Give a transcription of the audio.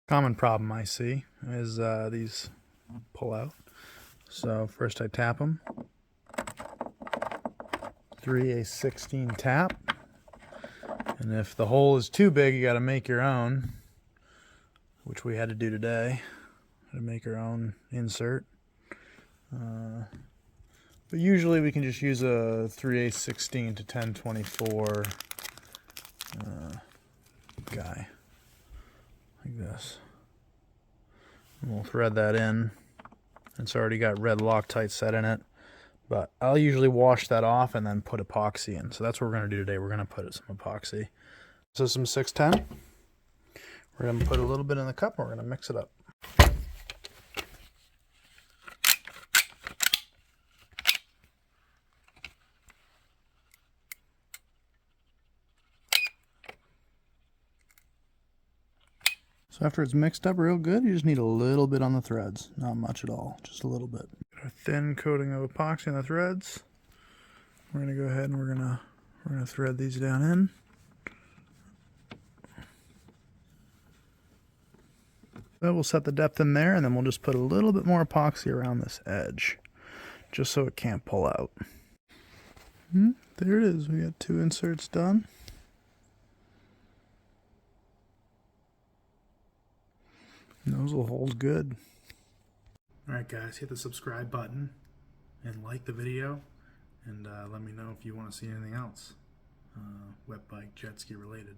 Common problem I see is these pull out. So first I tap them. 3/16 tap. And if the hole is too big, you got to make your own, which we had to do today. Had to make our own insert. But usually we can just use a 3/16 to 1024 guy. Like this. And we'll thread that in. It's already got red Loctite set in it, but I'll usually wash that off and then put epoxy in. So that's what we're going to do today. We're going to put some epoxy. So some 610. We're going to put a little bit in the cup and we're going to mix it up. So after it's mixed up real good, you just need a little bit on the threads. Not much at all, just a little bit. Got a thin coating of epoxy on the threads. We're gonna go ahead and we're gonna thread these down in. So we'll set the depth in there, and then we'll just put a little bit more epoxy around this edge, just so it can't pull out. There it is. We got 2 inserts done. Those will hold good. Alright guys, hit the subscribe button and like the video, and let me know if you want to see anything else Wetbike jet ski related.